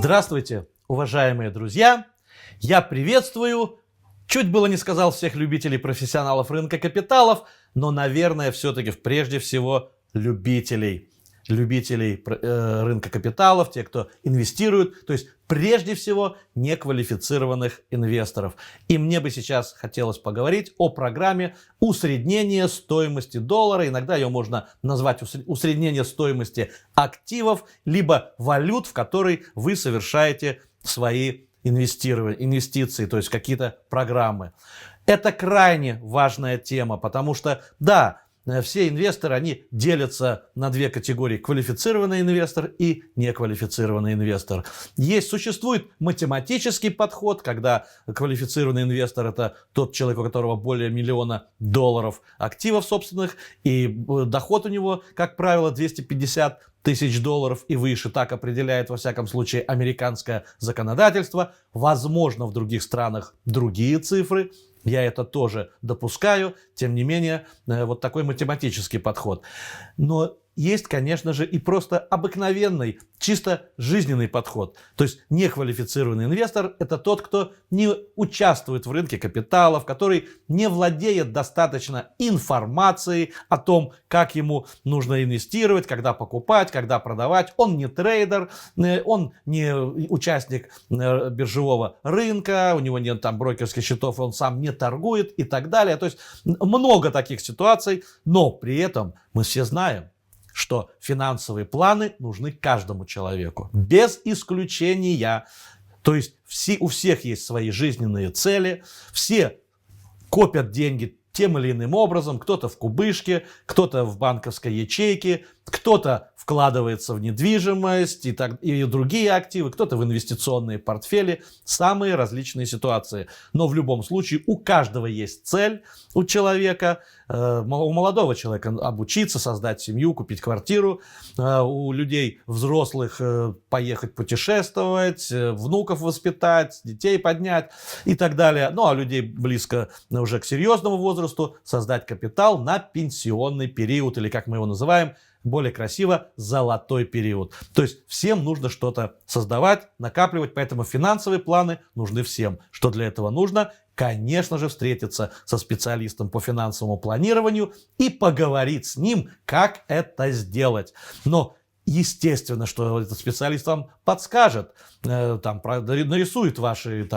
Здравствуйте, уважаемые друзья! Я приветствую, чуть было не сказал всех любителей профессионалов рынка капиталов, но, наверное, все-таки прежде всего любителей рынка капиталов, те, кто инвестирует, то есть прежде всего неквалифицированных инвесторов. И мне бы сейчас хотелось поговорить о программе усреднения стоимости доллара. Иногда ее можно назвать усреднение стоимости активов, либо валют, в которые вы совершаете свои инвестиции, то есть какие-то программы. Это крайне важная тема, потому что, да, все инвесторы, они делятся на две категории: квалифицированный инвестор и неквалифицированный инвестор. Существует математический подход, когда квалифицированный инвестор — это тот человек, у которого более $1 миллиона активов собственных, и доход у него, как правило, $250 тысяч и выше. Так определяет, во всяком случае, американское законодательство. Возможно, в других странах другие цифры. Я это тоже допускаю, тем не менее, вот такой математический подход. Но есть, конечно же, и просто обыкновенный, чисто жизненный подход. То есть неквалифицированный инвестор — это тот, кто не участвует в рынке капиталов, который не владеет достаточно информацией о том, как ему нужно инвестировать, когда покупать, когда продавать. Он не трейдер, он не участник биржевого рынка, у него нет там брокерских счетов, он сам не торгует и так далее. То есть много таких ситуаций, но при этом мы все знаем, что финансовые планы нужны каждому человеку, без исключения. То есть у всех есть свои жизненные цели, все копят деньги тем или иным образом, кто-то в кубышке, кто-то в банковской ячейке, кто-то вкладывается в недвижимость и другие активы, кто-то в инвестиционные портфели, самые различные ситуации. Но в любом случае у каждого есть цель, у человека, у молодого человека обучиться, создать семью, купить квартиру, у людей взрослых поехать путешествовать, внуков воспитать, детей поднять и так далее. Ну а людей близко уже к серьезному возрасту создать капитал на пенсионный период, или, как мы его называем, более красиво, золотой период. То есть всем нужно что-то создавать, накапливать, поэтому финансовые планы нужны всем. Что для этого нужно? Конечно же, встретиться со специалистом по финансовому планированию и поговорить с ним, как это сделать. Но естественно, что этот специалист вам подскажет, нарисует ваши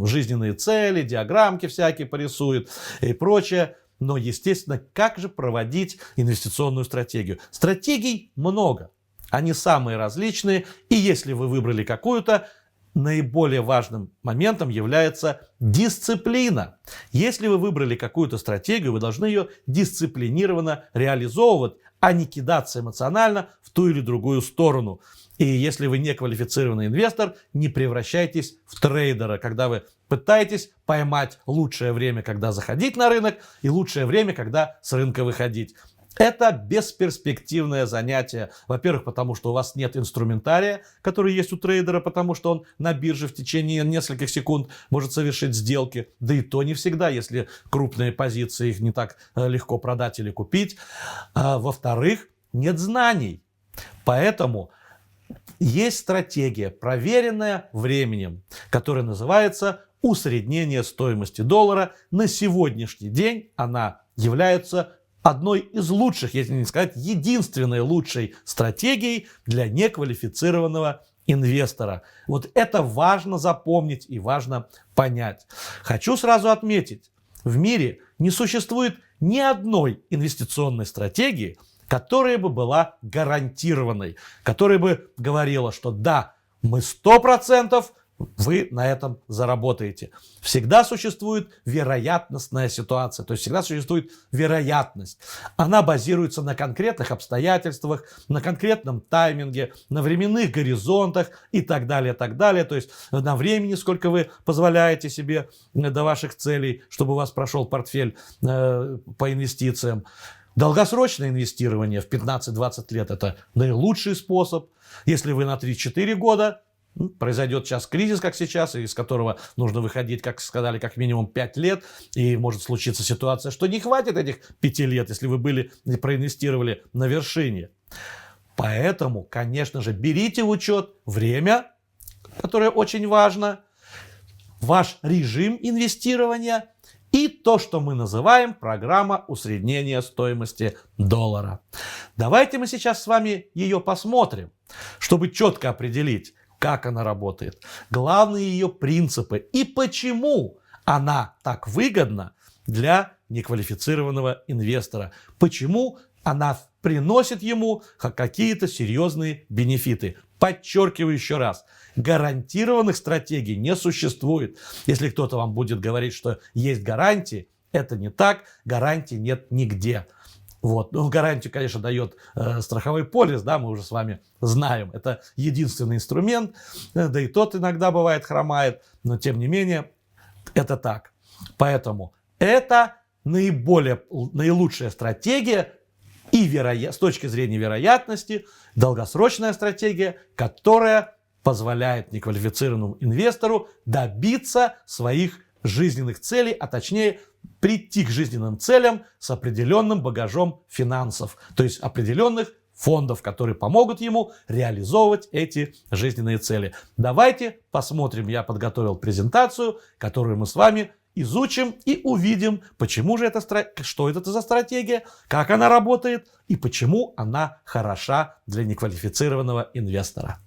жизненные цели, диаграммки всякие порисует и прочее. Но, естественно, как же проводить инвестиционную стратегию? Стратегий много, они самые различные, и если вы выбрали какую-то, наиболее важным моментом является дисциплина. Если вы выбрали какую-то стратегию, вы должны ее дисциплинированно реализовывать, а не кидаться эмоционально в ту или другую сторону. И если вы не квалифицированный инвестор, не превращайтесь в трейдера, когда вы пытаетесь поймать лучшее время, когда заходить на рынок, и лучшее время, когда с рынка выходить. Это бесперспективное занятие. Во-первых, потому что у вас нет инструментария, который есть у трейдера, потому что он на бирже в течение нескольких секунд может совершить сделки. Да и то не всегда, если крупные позиции, их не так легко продать или купить. Во-вторых, нет знаний. Поэтому есть стратегия, проверенная временем, которая называется усреднение стоимости доллара. На сегодняшний день она является одной из лучших, если не сказать единственной лучшей стратегией для неквалифицированного инвестора. Вот это важно запомнить и важно понять. Хочу сразу отметить, в мире не существует ни одной инвестиционной стратегии, которая бы была гарантированной, которая бы говорила, что да, мы 100% вы на этом заработаете. Всегда существует вероятностная ситуация, то есть всегда существует вероятность. Она базируется на конкретных обстоятельствах, на конкретном тайминге, на временных горизонтах и так далее, так далее. То есть на времени, сколько вы позволяете себе до ваших целей, чтобы у вас прошел портфель по инвестициям. Долгосрочное инвестирование в 15-20 лет – это наилучший способ. Если вы на 3-4 года, произойдет сейчас кризис, как сейчас, из которого нужно выходить, как сказали, как минимум 5 лет. И может случиться ситуация, что не хватит этих 5 лет, если вы проинвестировали на вершине. Поэтому, конечно же, берите в учет время, которое очень важно, ваш режим инвестирования и то, что мы называем программа усреднения стоимости доллара. Давайте мы сейчас с вами ее посмотрим, чтобы четко определить, как она работает, главные ее принципы и почему она так выгодна для неквалифицированного инвестора, почему она приносит ему какие-то серьезные бенефиты. Подчеркиваю еще раз, гарантированных стратегий не существует. Если кто-то вам будет говорить, что есть гарантии, это не так, гарантий нет нигде. Вот. Ну, гарантию, конечно, дает страховой полис, да, мы уже с вами знаем. Это единственный инструмент, да и тот иногда бывает хромает, но тем не менее это так. Поэтому это наилучшая стратегия и с точки зрения вероятности долгосрочная стратегия, которая позволяет неквалифицированному инвестору добиться своих жизненных целей, а точнее прийти к жизненным целям с определенным багажом финансов, то есть определенных фондов, которые помогут ему реализовывать эти жизненные цели. Давайте посмотрим, я подготовил презентацию, которую мы с вами изучим и увидим, почему же что это за стратегия, как она работает и почему она хороша для неквалифицированного инвестора.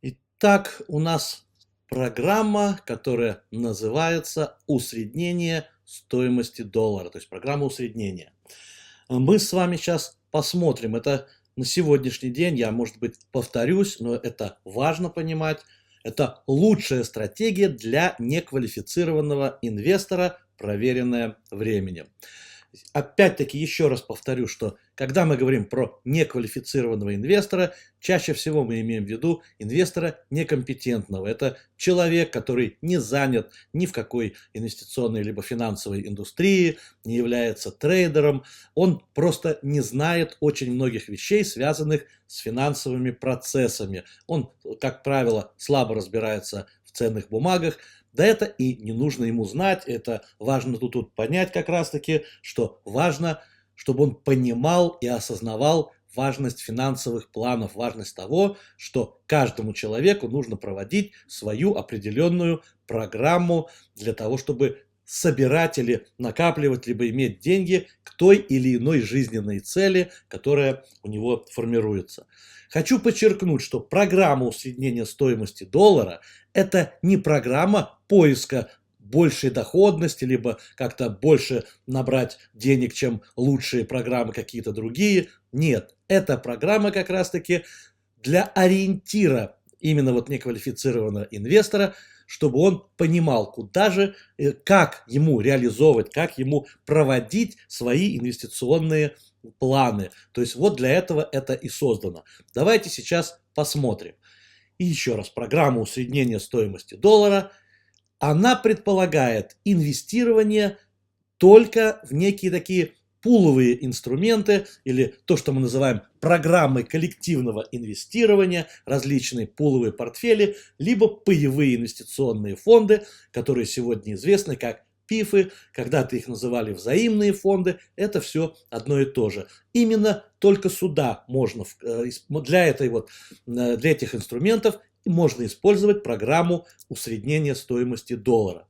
Итак, у нас программа, которая называется «Усреднение стоимости доллара», то есть программа усреднения. Мы с вами сейчас посмотрим, это на сегодняшний день, я, может быть, повторюсь, но это важно понимать, это лучшая стратегия для неквалифицированного инвестора, проверенная временем. Опять-таки еще раз повторю, что когда мы говорим про неквалифицированного инвестора, чаще всего мы имеем в виду инвестора некомпетентного. Это человек, который не занят ни в какой инвестиционной либо финансовой индустрии, не является трейдером. Он просто не знает очень многих вещей, связанных с финансовыми процессами. Он, как правило, слабо разбирается в ценных бумагах. Да это и не нужно ему знать, это важно тут понять как раз-таки, что важно, чтобы он понимал и осознавал важность финансовых планов, важность того, что каждому человеку нужно проводить свою определенную программу для того, чтобы собирать или накапливать, либо иметь деньги к той или иной жизненной цели, которая у него формируется. Хочу подчеркнуть, что программа усреднения стоимости доллара – это не программа поиска большей доходности, либо как-то больше набрать денег, чем лучшие программы какие-то другие. Нет, это программа как раз-таки для ориентира именно вот неквалифицированного инвестора, чтобы он понимал, куда же, как ему реализовывать, как ему проводить свои инвестиционные планы. То есть вот для этого это и создано. Давайте сейчас посмотрим. И еще раз, программа усреднения стоимости доллара, она предполагает инвестирование только в некие такие пуловые инструменты, или то, что мы называем программой коллективного инвестирования, различные пуловые портфели, либо паевые инвестиционные фонды, которые сегодня известны как ПИФы, когда-то их называли взаимные фонды, это все одно и то же. Именно только сюда можно, для этих инструментов можно использовать программу усреднения стоимости доллара.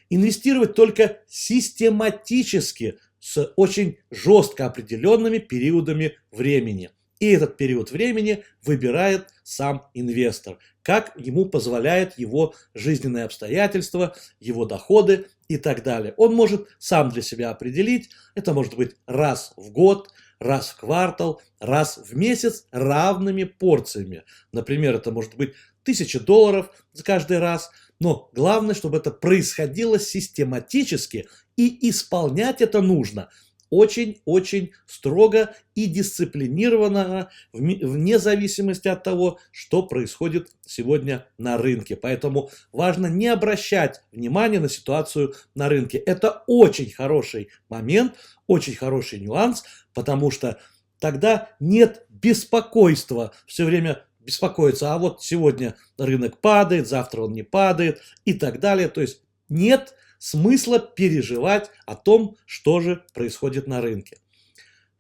Инвестировать только систематически с очень жестко определенными периодами времени. И этот период времени выбирает сам инвестор, как ему позволяет его жизненные обстоятельства, его доходы и так далее. Он может сам для себя определить, это может быть раз в год, раз в квартал, раз в месяц равными порциями. Например, это может быть $1000 за каждый раз, но главное, чтобы это происходило систематически, и исполнять это нужно очень-очень строго и дисциплинированно, вне зависимости от того, что происходит сегодня на рынке. Поэтому важно не обращать внимания на ситуацию на рынке. Это очень хороший момент, очень хороший нюанс, потому что тогда нет беспокойства, все время беспокоиться, а вот сегодня рынок падает, завтра он не падает и так далее. То есть нет смысла переживать о том, что же происходит на рынке.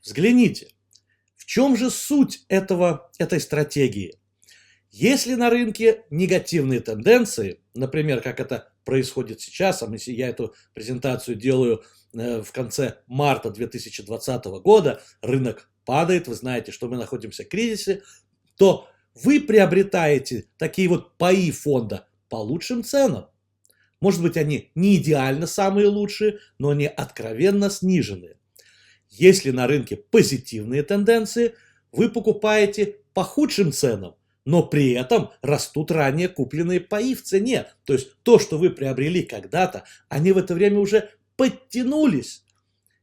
Взгляните, в чем же суть этой стратегии? Если на рынке негативные тенденции, например, как это происходит сейчас, я эту презентацию делаю в конце марта 2020 года, рынок падает, вы знаете, что мы находимся в кризисе, то вы приобретаете такие вот паи фонда по лучшим ценам. Может быть, они не идеально самые лучшие, но они откровенно сниженные. Если на рынке позитивные тенденции, вы покупаете по худшим ценам, но при этом растут ранее купленные паи в цене. То есть то, что вы приобрели когда-то, они в это время уже подтянулись.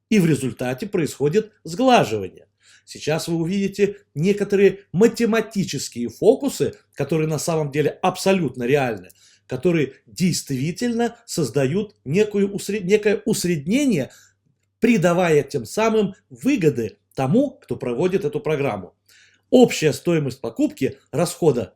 И в результате происходит сглаживание. Сейчас вы увидите некоторые математические фокусы, которые на самом деле абсолютно реальны, которые действительно создают некое усреднение, придавая тем самым выгоды тому, кто проводит эту программу. Общая стоимость покупки, расходы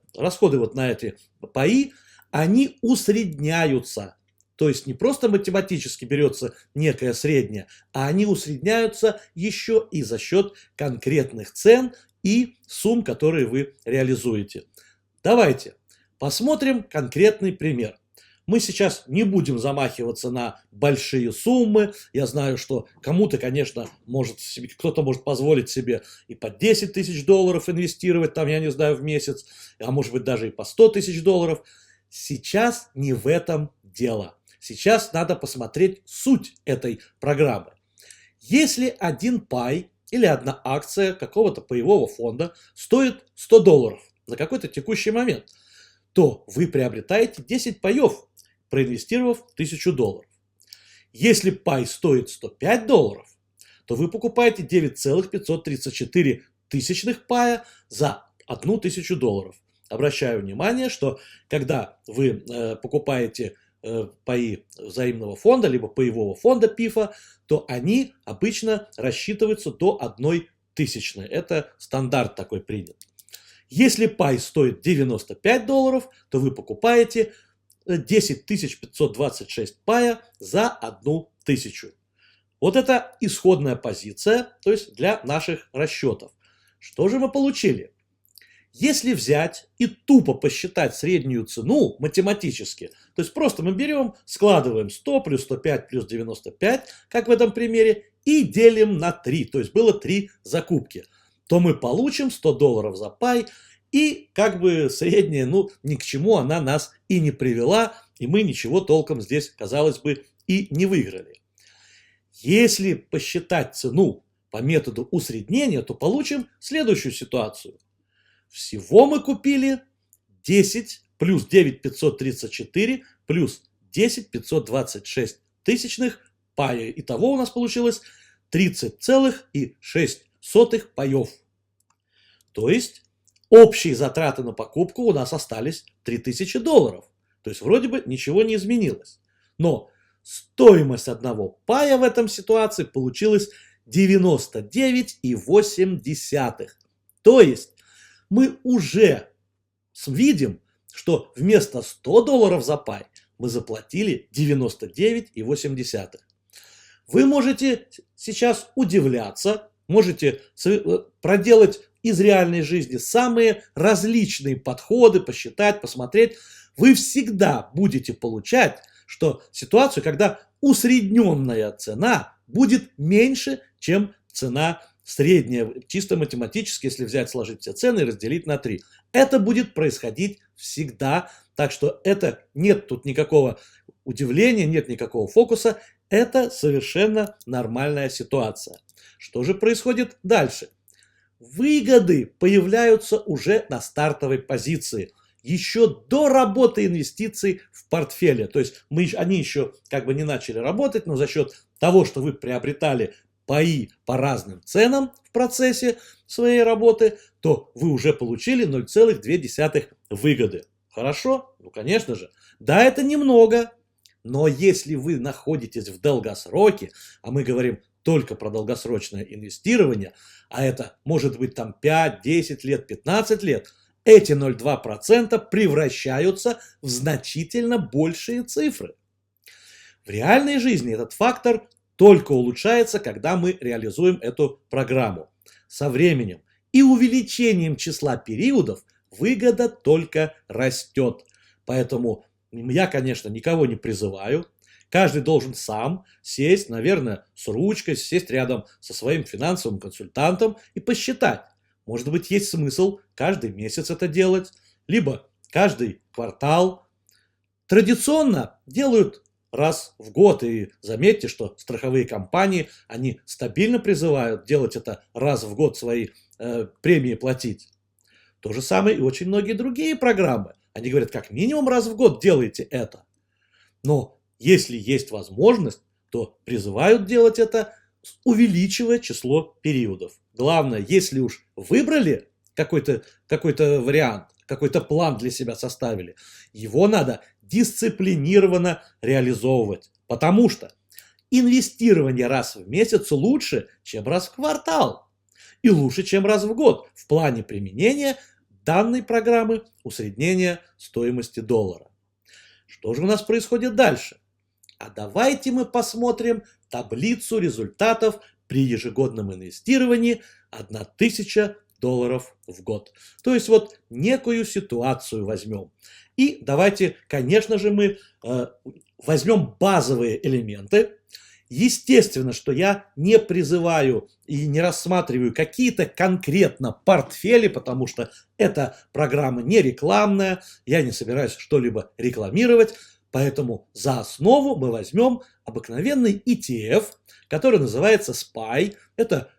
вот на эти паи, они усредняются. То есть не просто математически берется некое среднее, а они усредняются еще и за счет конкретных цен и сумм, которые вы реализуете. Давайте посмотрим конкретный пример. Мы сейчас не будем замахиваться на большие суммы. Я знаю, что кому-то, конечно, кто-то может позволить себе и по 10 тысяч долларов инвестировать, там, я не знаю, в месяц, а может быть даже и по 100 тысяч долларов. Сейчас не в этом дело. Сейчас надо посмотреть суть этой программы. Если один пай или одна акция какого-то паевого фонда стоит 100 долларов на какой-то текущий момент, то вы приобретаете 10 паев, проинвестировав 1000 долларов. Если пай стоит 105 долларов, то вы покупаете 9,534 тысячных пая за 1000 долларов. Обращаю внимание, что когда вы покупаете паи взаимного фонда, либо паевого фонда ПИФа, то они обычно рассчитываются до 1 тысячной. Это стандарт такой принят. Если пай стоит 95 долларов, то вы покупаете 10 526 пая за 1000. Вот это исходная позиция, то есть для наших расчетов. Что же мы получили? Если взять и тупо посчитать среднюю цену математически, то есть просто мы берем, складываем 100 плюс 105 плюс 95, как в этом примере, и делим на 3, то есть было 3 закупки, то мы получим 100 долларов за пай, и как бы средняя, ни к чему она нас и не привела, и мы ничего толком здесь, казалось бы, и не выиграли. Если посчитать цену по методу усреднения, то получим следующую ситуацию. Всего мы купили 10 плюс 9534 плюс 10 526 тысячных пая. Итого у нас получилось 30,6 паев. То есть общие затраты на покупку у нас остались 3000 долларов. То есть вроде бы ничего не изменилось. Но стоимость одного пая в этом ситуации получилась 99,8. То есть мы уже видим, что вместо 100 долларов за пай мы заплатили 99,8. Вы можете сейчас удивляться, можете проделать из реальной жизни самые различные подходы, посчитать, посмотреть. Вы всегда будете получать ситуацию, когда усредненная цена будет меньше, чем цена средняя, чисто математически, если сложить все цены и разделить на 3. Это будет происходить всегда, так что нет тут никакого удивления, нет никакого фокуса, это совершенно нормальная ситуация. Что же происходит дальше? Выгоды появляются уже на стартовой позиции, еще до работы инвестиций в портфеле. То есть они еще как бы не начали работать, но за счет того, что вы приобретали паи по разным ценам в процессе своей работы, то вы уже получили 0,2 выгоды. Хорошо? Ну, конечно же. Да, это немного, но если вы находитесь в долгосроке, а мы говорим только про долгосрочное инвестирование, а это может быть там 5, 10 лет, 15 лет, эти 0,2% превращаются в значительно большие цифры. В реальной жизни этот фактор только улучшается, когда мы реализуем эту программу. Со временем и увеличением числа периодов выгода только растет. Поэтому я, конечно, никого не призываю. Каждый должен сам сесть, наверное, с ручкой, сесть рядом со своим финансовым консультантом и посчитать. Может быть, есть смысл каждый месяц это делать, либо каждый квартал. Традиционно делают раз в год. И заметьте, что страховые компании, они стабильно призывают делать это раз в год, свои премии платить. То же самое и очень многие другие программы. Они говорят, как минимум раз в год делайте это. Но если есть возможность, то призывают делать это, увеличивая число периодов. Главное, если уж выбрали какой-то вариант, какой-то план для себя составили, его надо дисциплинированно реализовывать. Потому что инвестирование раз в месяц лучше, чем раз в квартал. И лучше, чем раз в год в плане применения данной программы усреднения стоимости доллара. Что же у нас происходит дальше? А давайте мы посмотрим таблицу результатов при ежегодном инвестировании 1000 долларов в год. То есть вот некую ситуацию возьмем. И давайте, конечно же, мы возьмем базовые элементы. Естественно, что я не призываю и не рассматриваю какие-то конкретно портфели, потому что эта программа не рекламная, я не собираюсь что-либо рекламировать. Поэтому за основу мы возьмем обыкновенный ETF, который называется SPY. Это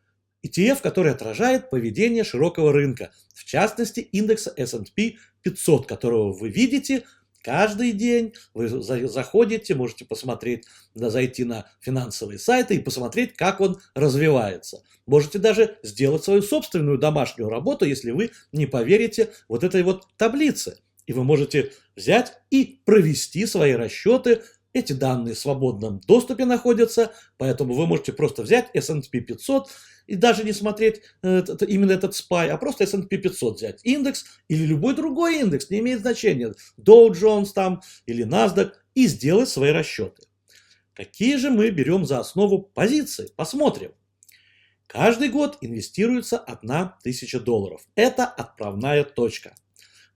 ETF, который отражает поведение широкого рынка, в частности индекса S&P 500, которого вы видите каждый день. Вы заходите, можете посмотреть, зайти на финансовые сайты и посмотреть, как он развивается. Можете даже сделать свою собственную домашнюю работу, если вы не поверите вот этой вот таблице. И вы можете взять и провести свои расчеты. Эти данные в свободном доступе находятся, поэтому вы можете просто взять S&P 500 и даже не смотреть именно этот SPY, а просто S&P 500 взять. Индекс или любой другой индекс, не имеет значения, Dow Jones там или NASDAQ, и сделать свои расчеты. Какие же мы берем за основу позиции? Посмотрим. Каждый год инвестируется 1000 долларов. Это отправная точка.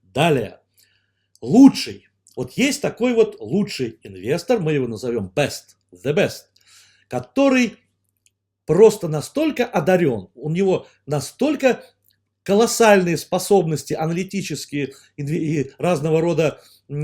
Далее. Лучший. Вот есть такой вот лучший инвестор, мы его назовем the best, который просто настолько одарен, у него настолько колоссальные способности аналитические и разного рода,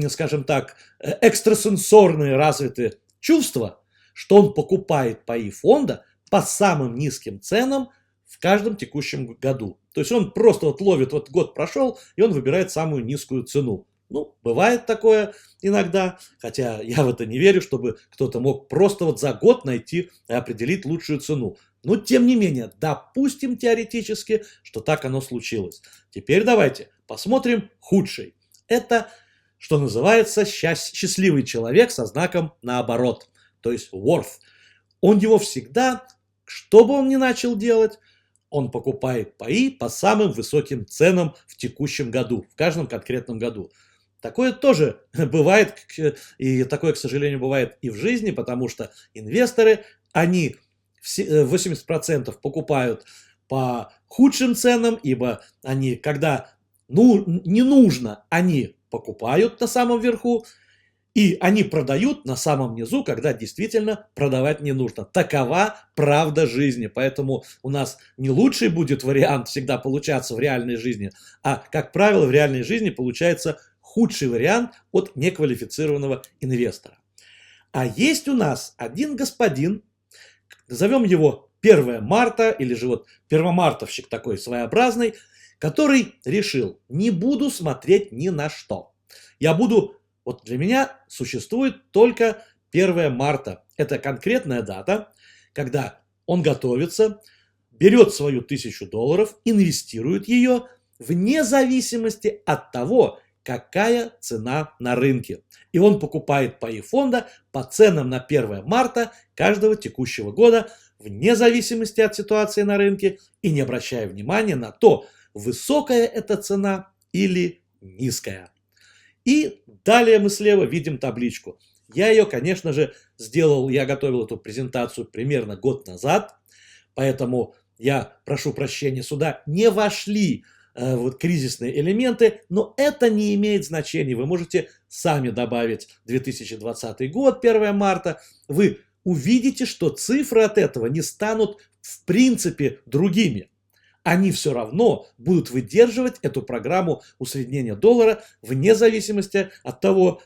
скажем так, экстрасенсорные развитые чувства, что он покупает паи фонда по самым низким ценам в каждом текущем году. То есть он просто вот ловит, вот год прошел, и он выбирает самую низкую цену. Ну, бывает такое иногда, хотя я в это не верю, чтобы кто-то мог просто вот за год найти и определить лучшую цену. Но тем не менее, допустим теоретически, что так оно случилось. Теперь давайте посмотрим худший. Это, что называется, счастливый человек со знаком наоборот, то есть worth. Он его всегда, что бы он ни начал делать, он покупает паи по самым высоким ценам в текущем году, в каждом конкретном году. Такое тоже бывает, и такое, к сожалению, бывает и в жизни, потому что инвесторы, они 80% покупают по худшим ценам, ибо они, когда не нужно, они покупают на самом верху, и они продают на самом низу, когда действительно продавать не нужно. Такова правда жизни. Поэтому у нас не лучший будет вариант всегда получаться в реальной жизни, а, как правило, в реальной жизни получается худший вариант от неквалифицированного инвестора. А есть у нас один господин, назовем его 1 марта, или же вот первомартовщик такой своеобразный, который решил, не буду смотреть ни на что. Я буду... Вот для меня существует только 1 марта. Это конкретная дата, когда он готовится, берет свою 1000 долларов, инвестирует ее вне зависимости от того, какая цена на рынке. И он покупает паи фонда по ценам на 1 марта каждого текущего года, вне зависимости от ситуации на рынке и не обращая внимания на то, высокая эта цена или низкая. И далее мы слева видим табличку. Я ее, конечно же, я готовил эту презентацию примерно год назад, поэтому я прошу прощения, сюда не вошли вот кризисные элементы, но это не имеет значения. Вы можете сами добавить 2020 год, 1 марта. Вы увидите, что цифры от этого не станут в принципе другими. Они все равно будут выдерживать эту программу усреднения доллара вне зависимости от того,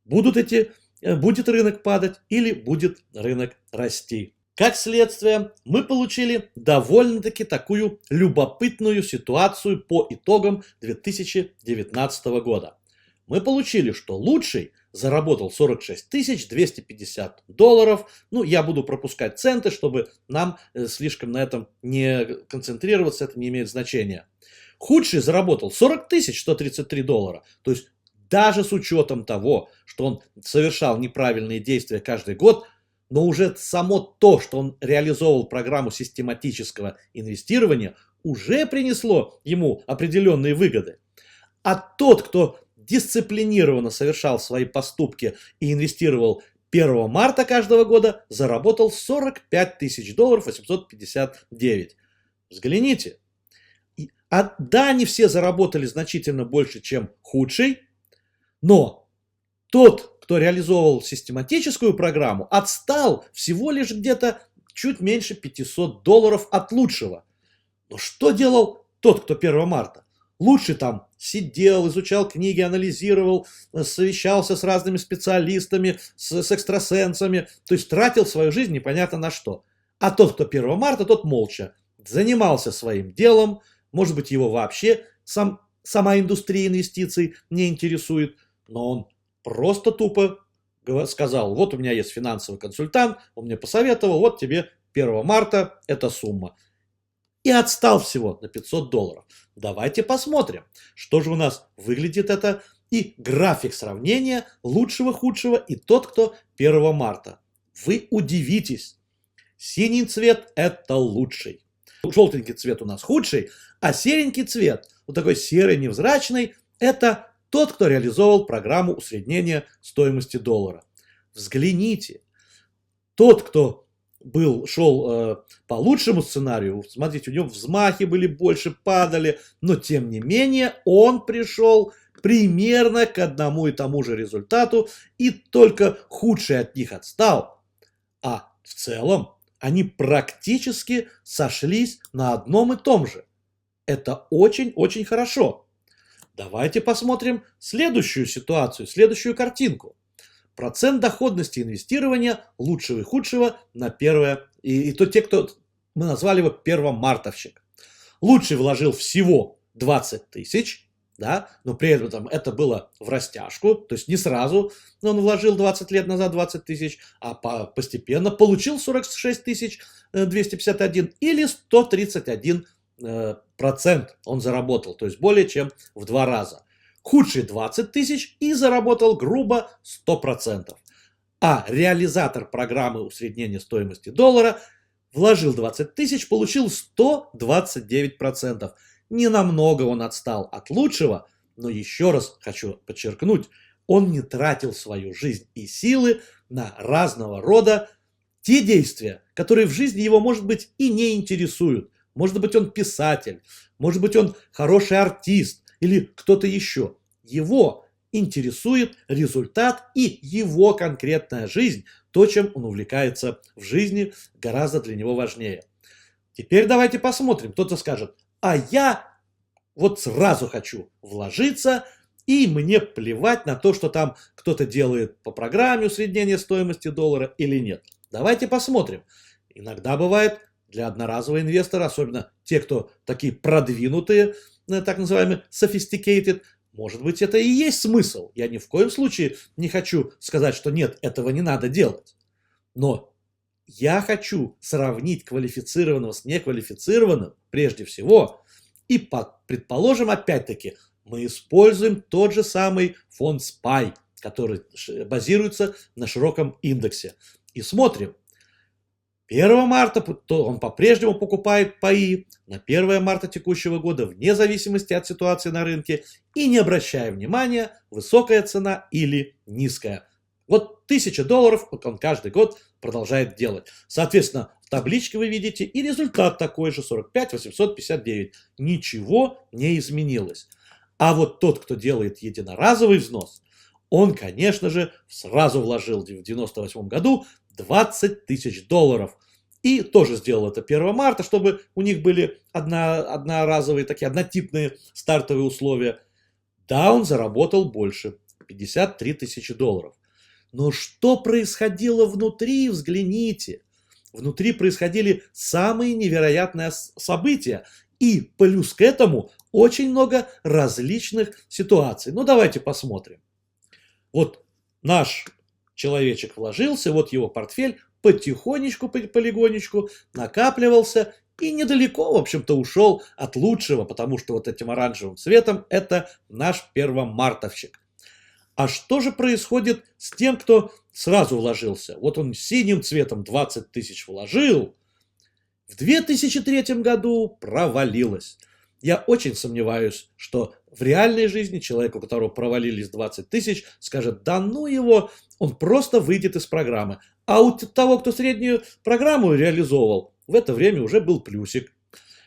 будет рынок падать или будет рынок расти. Как следствие, мы получили довольно-таки такую любопытную ситуацию по итогам 2019 года. Мы получили, что лучший заработал 46 250 долларов. Ну, я буду пропускать центы, чтобы нам слишком на этом не концентрироваться, это не имеет значения. Худший заработал 40 133 доллара. То есть даже с учетом того, что он совершал неправильные действия каждый год, но уже само то, что он реализовывал программу систематического инвестирования, уже принесло ему определенные выгоды. А тот, кто дисциплинированно совершал свои поступки и инвестировал 1 марта каждого года, заработал 45 долларов 859. Взгляните. Да, не все заработали значительно больше, чем худший, но тот, кто реализовывал систематическую программу, отстал всего лишь где-то чуть меньше 500 долларов от лучшего. Но что делал тот, кто 1 марта? Лучший там сидел, изучал книги, анализировал, совещался с разными специалистами, с экстрасенсами, то есть тратил свою жизнь непонятно на что. А тот, кто 1 марта, тот молча занимался своим делом, может быть, его вообще сама индустрия инвестиций не интересует, но он просто тупо сказал: вот у меня есть финансовый консультант, он мне посоветовал, вот тебе 1 марта эта сумма. И отстал всего на 500 долларов. Давайте посмотрим, что же у нас выглядит это. И график сравнения лучшего-худшего и тот, кто 1 марта. Вы удивитесь. Синий цвет – это лучший. Желтенький цвет у нас худший, а серенький цвет, вот такой серый невзрачный, это тот, кто реализовал программу усреднения стоимости доллара. Взгляните. Тот, кто шел по лучшему сценарию, смотрите, у него взмахи были больше, падали, но тем не менее он пришел примерно к одному и тому же результату, и только худший от них отстал. А в целом они практически сошлись на одном и том же. Это очень-очень хорошо. Давайте посмотрим следующую ситуацию, следующую картинку. Процент доходности инвестирования лучшего и худшего на первое, и то те, кто мы назвали его первомартовщик. Лучший вложил всего 20 тысяч, да, но при этом это было в растяжку, то есть не сразу он вложил 20 лет назад 20 тысяч, а постепенно получил 46 251 или 131 процент он заработал, то есть более чем в 2 раза. Худший 20 тысяч и заработал грубо 100%. А реализатор программы усреднения стоимости доллара вложил 20 тысяч, получил 129%. Ненамного он отстал от лучшего, но еще раз хочу подчеркнуть, он не тратил свою жизнь и силы на разного рода те действия, которые в жизни его, может быть, и не интересуют. Может быть, он писатель, может быть, он хороший артист или кто-то еще. Его интересует результат и его конкретная жизнь, то, чем он увлекается в жизни, гораздо для него важнее. Теперь давайте посмотрим. Кто-то скажет: а я вот сразу хочу вложиться, и мне плевать на то, что там кто-то делает по программе усреднения стоимости доллара или нет. Давайте посмотрим. Иногда бывает для одноразового инвестора, особенно те, кто такие продвинутые, так называемые sophisticated, может быть, это и есть смысл. Я ни в коем случае не хочу сказать, что нет, этого не надо делать. Но я хочу сравнить квалифицированного с неквалифицированным прежде всего. И предположим, опять-таки, мы используем тот же самый фонд SPY, который базируется на широком индексе. И смотрим. 1 марта он по-прежнему покупает паи на 1 марта текущего года вне зависимости от ситуации на рынке и не обращая внимания, высокая цена или низкая. Вот 1000 долларов он каждый год продолжает делать. Соответственно, в табличке вы видите и результат такой же, 45 859. Ничего не изменилось. А вот тот, кто делает единоразовый взнос, он, конечно же, сразу вложил в 1998 году 20 тысяч долларов. И тоже сделал это 1 марта, чтобы у них были одноразовые, такие однотипные стартовые условия. Да, он заработал больше, 53 тысячи долларов. Но что происходило внутри, взгляните. Внутри происходили самые невероятные события. И плюс к этому очень много различных ситуаций. Ну, давайте посмотрим. Вот наш человечек вложился, вот его портфель потихонечку, полигонечку накапливался и недалеко, в общем-то, ушел от лучшего, потому что вот этим оранжевым цветом это наш первомартовщик. А что же происходит с тем, кто сразу вложился? Вот он синим цветом 20 тысяч вложил, в 2003 году провалилось. Я очень сомневаюсь, что в реальной жизни человек, у которого провалились 20 тысяч, скажет, да ну его, он просто выйдет из программы. А у того, кто среднюю программу реализовывал, в это время уже был плюсик.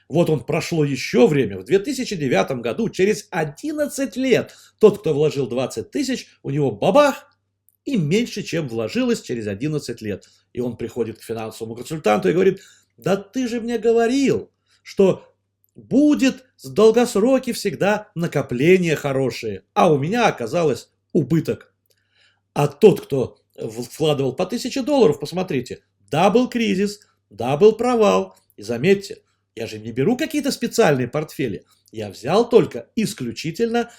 Вот он прошло еще время, в 2009 году, через 11 лет, тот, кто вложил 20 тысяч, у него бабах, и меньше, чем вложилось через 11 лет. И он приходит к финансовому консультанту и говорит, да ты же мне говорил, что будет в долгосроке всегда накопления хорошие, а у меня оказалось убыток. А тот, кто вкладывал по 1000 долларов, посмотрите, да, был кризис, да, был провал. И заметьте, я же не беру какие-то специальные портфели, я взял только исключительно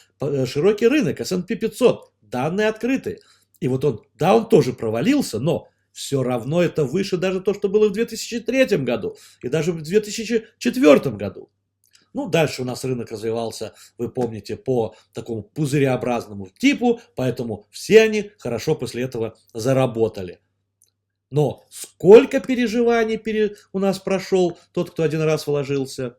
широкий рынок, S&P 500, данные открытые. И вот он, да, он тоже провалился, но все равно это выше даже то, что было в 2003 году и даже в 2004 году. Ну, дальше у нас рынок развивался, вы помните, по такому пузыреобразному типу, поэтому все они хорошо после этого заработали. Но сколько переживаний у нас прошел тот, кто один раз вложился,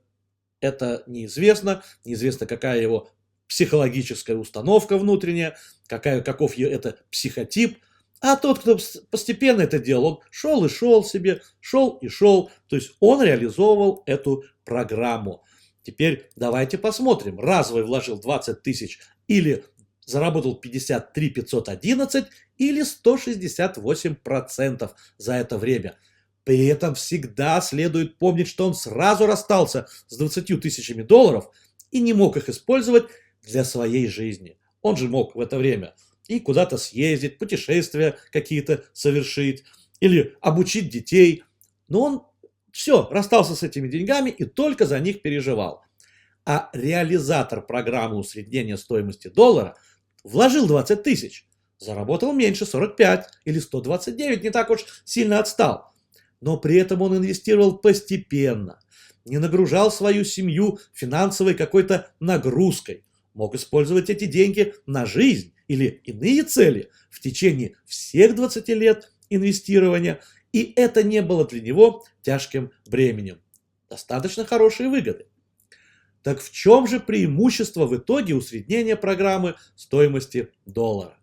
это неизвестно. Неизвестно, какая его психологическая установка внутренняя, каков это психотип. А тот, кто постепенно это делал, он шел и шел себе, шел и шел. То есть он реализовывал эту программу. Теперь давайте посмотрим. Разовый вложил 20 тысяч или заработал 53 511 или 168% за это время. При этом всегда следует помнить, что он сразу расстался с 20 тысячами долларов и не мог их использовать для своей жизни. Он же мог в это время и куда-то съездить, путешествия какие-то совершить или обучить детей. Но он все, расстался с этими деньгами и только за них переживал. А реализатор программы усреднения стоимости доллара вложил 20 тысяч, заработал меньше, 45 или 129, не так уж сильно отстал. Но при этом он инвестировал постепенно, не нагружал свою семью финансовой какой-то нагрузкой, мог использовать эти деньги на жизнь или иные цели в течение всех 20 лет инвестирования, и это не было для него тяжким бременем. Достаточно хорошие выгоды. Так в чем же преимущество в итоге усреднения программы стоимости доллара?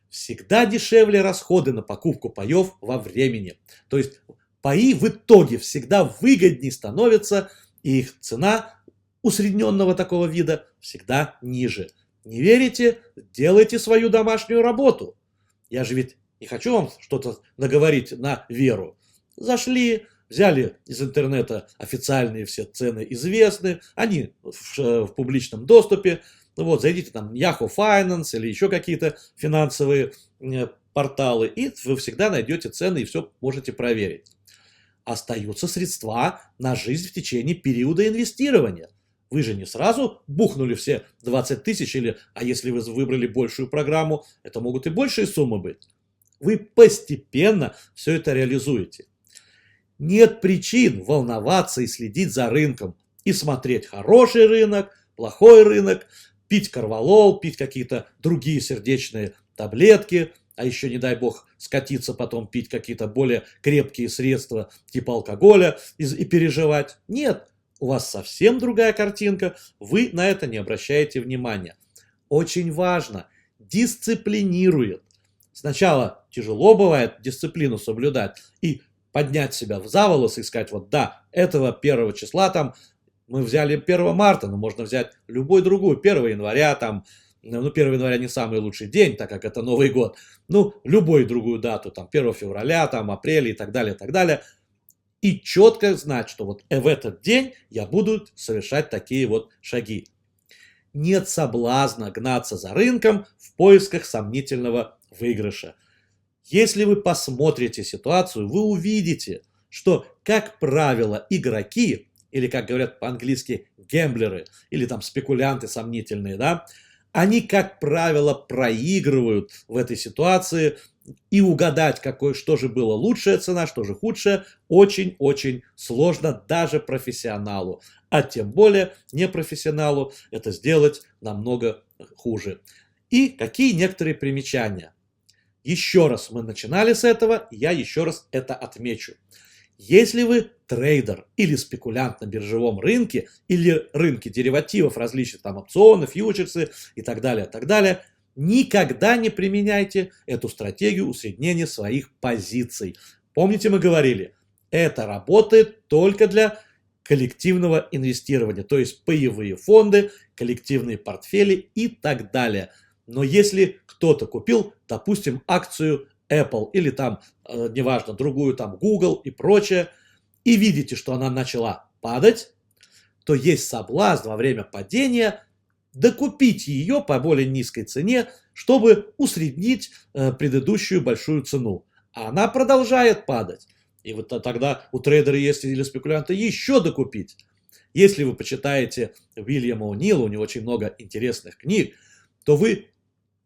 Всегда дешевле расходы на покупку паев во времени. То есть паи в итоге всегда выгоднее становятся, и их цена усредненного такого вида всегда ниже. Не верите? Делайте свою домашнюю работу. Я же ведь не хочу вам что-то наговорить на веру. Зашли, взяли из интернета официальные все цены известны, они в публичном доступе. Вот, зайдите там Yahoo Finance или еще какие-то финансовые порталы, и вы всегда найдете цены и все можете проверить. Остаются средства на жизнь в течение периода инвестирования. Вы же не сразу бухнули все 20 тысяч, а если вы выбрали большую программу, это могут и большие суммы быть. Вы постепенно все это реализуете. Нет причин волноваться и следить за рынком, и смотреть хороший рынок, плохой рынок, пить корвалол, пить какие-то другие сердечные таблетки, а еще, не дай бог, скатиться потом, пить какие-то более крепкие средства типа алкоголя и переживать. Нет, у вас совсем другая картинка, вы на это не обращаете внимания. Очень важно, дисциплинирует. Сначала тяжело бывает дисциплину соблюдать, и поднять себя за волосы и сказать, вот да, этого 1 числа там мы взяли 1 марта, но можно взять любой другой, 1 января там, ну 1 января не самый лучший день, так как это Новый год, ну любую другую дату, там 1 февраля, там апреля и так далее, и так далее. И четко знать, что вот в этот день я буду совершать такие вот шаги. Нет соблазна гнаться за рынком в поисках сомнительного выигрыша. Если вы посмотрите ситуацию, вы увидите, что, как правило, игроки, или, как говорят по-английски, гэмблеры, или там спекулянты сомнительные, да, они, как правило, проигрывают в этой ситуации, и угадать, что же было лучшая цена, что же худшая, очень-очень сложно даже профессионалу. А тем более непрофессионалу это сделать намного хуже. И какие некоторые примечания. Еще раз мы начинали с этого, я еще раз это отмечу. Если вы трейдер или спекулянт на биржевом рынке, или рынке деривативов различных, там опционы, фьючерсы и так далее, никогда не применяйте эту стратегию усреднения своих позиций. Помните, мы говорили, это работает только для коллективного инвестирования, то есть паевые фонды, коллективные портфели и так далее. Но если кто-то купил, допустим, акцию Apple или там, неважно, другую там Google и прочее, и видите, что она начала падать, то есть соблазн во время падения докупить ее по более низкой цене, чтобы усреднить предыдущую большую цену. А она продолжает падать. И вот тогда у трейдера есть или спекулянта еще докупить. Если вы почитаете Уильяма О'Нила, у него очень много интересных книг, то вы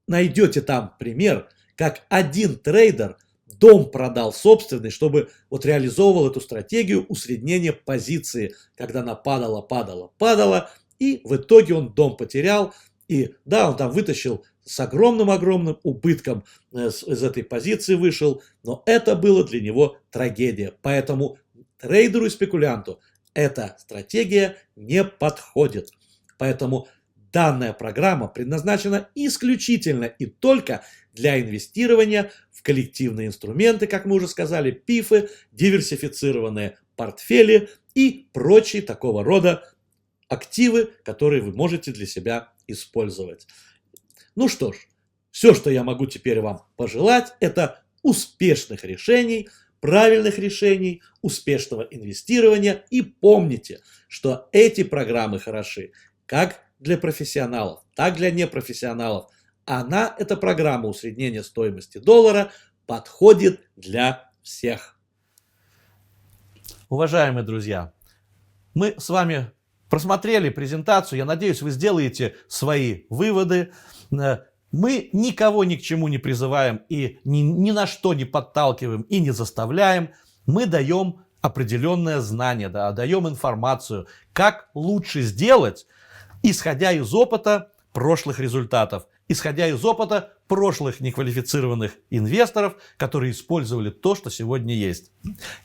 найдете там пример, как один трейдер дом продал собственный, чтобы вот реализовывал эту стратегию усреднения позиции, когда она падала, и в итоге он дом потерял, и да, он там вытащил с огромным убытком из этой позиции вышел, но это было для него трагедия. Поэтому трейдеру и спекулянту эта стратегия не подходит. Поэтому данная программа предназначена исключительно и только для инвестирования в коллективные инструменты, как мы уже сказали, пифы, диверсифицированные портфели и прочие такого рода активы, которые вы можете для себя использовать. Ну что ж, все, что я могу теперь вам пожелать, это успешных решений, правильных решений, успешного инвестирования. И помните, что эти программы хороши как для профессионалов, так и для непрофессионалов. Эта программа усреднения стоимости доллара подходит для всех. Уважаемые друзья, мы с вами просмотрели презентацию. Я надеюсь, вы сделаете свои выводы. Мы никого ни к чему не призываем и ни на что не подталкиваем и не заставляем. Мы даем определенное знание, даем информацию, как лучше сделать, исходя из опыта прошлых результатов, исходя из опыта прошлых неквалифицированных инвесторов, которые использовали то, что сегодня есть.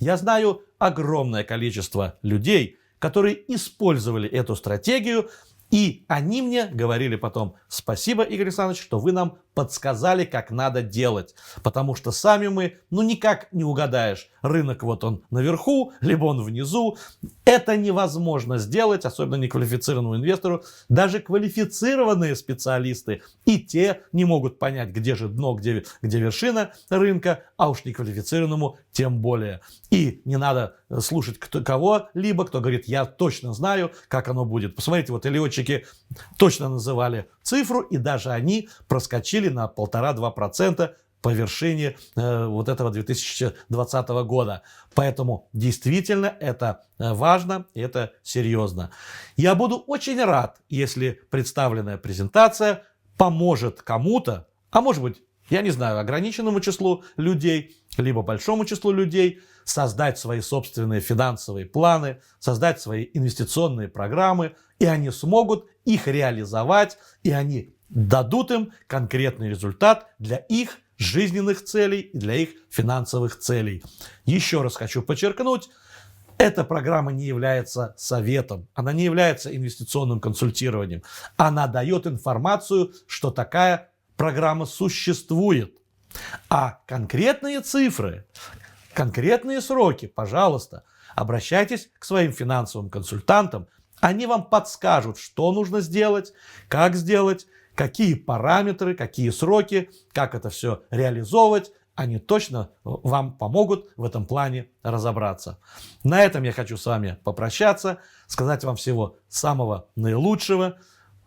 Я знаю огромное количество людей, которые использовали эту стратегию, и они мне говорили потом: спасибо, Игорь Александрович, что вы нам подсказали, как надо делать. Потому что сами мы, никак не угадаешь. Рынок вот он наверху, либо он внизу. Это невозможно сделать, особенно неквалифицированному инвестору. Даже квалифицированные специалисты и те не могут понять, где же дно, где вершина рынка, а уж неквалифицированному тем более. И не надо слушать кого-либо, кто говорит: я точно знаю, как оно будет. Посмотрите, вот летчики точно называли цифру, и даже они проскочили на 1,5-2% по вершине вот этого 2020 года. Поэтому действительно это важно, и это серьезно. Я буду очень рад, если представленная презентация поможет кому-то, а может быть, я не знаю, ограниченному числу людей, либо большому числу людей, создать свои собственные финансовые планы, создать свои инвестиционные программы, и они смогут их реализовать, и они дадут им конкретный результат для их жизненных целей и для их финансовых целей. Еще раз хочу подчеркнуть, эта программа не является советом, она не является инвестиционным консультированием. Она дает информацию, что такая программа существует. А конкретные цифры, конкретные сроки, пожалуйста, обращайтесь к своим финансовым консультантам. Они вам подскажут, что нужно сделать, какие параметры, какие сроки, как это все реализовывать. Они точно вам помогут в этом плане разобраться. На этом я хочу с вами попрощаться, сказать вам всего самого наилучшего.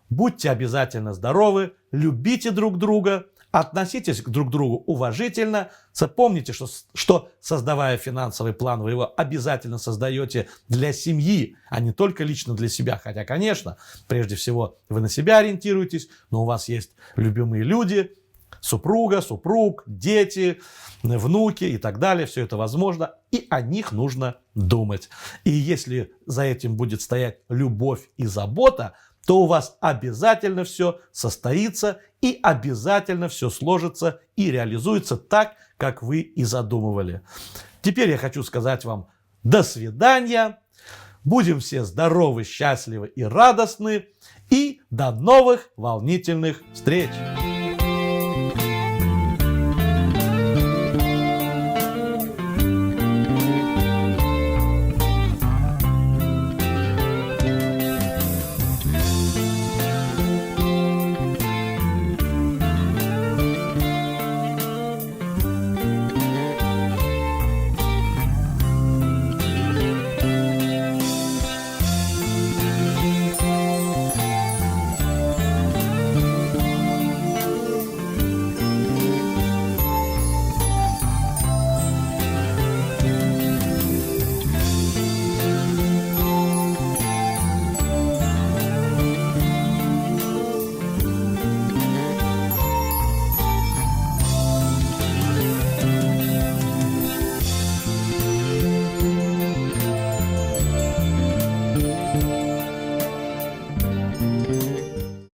Будьте обязательно здоровы, любите друг друга, относитесь друг к другу уважительно. Запомните, что создавая финансовый план, вы его обязательно создаете для семьи, а не только лично для себя. Хотя, конечно, прежде всего вы на себя ориентируетесь, но у вас есть любимые люди, супруга, супруг, дети, внуки и так далее. Все это возможно, и о них нужно думать. И если за этим будет стоять любовь и забота, то у вас обязательно все состоится и обязательно все сложится и реализуется так, как вы и задумывали. Теперь я хочу сказать вам до свидания. Будем все здоровы, счастливы и радостны. И до новых волнительных встреч!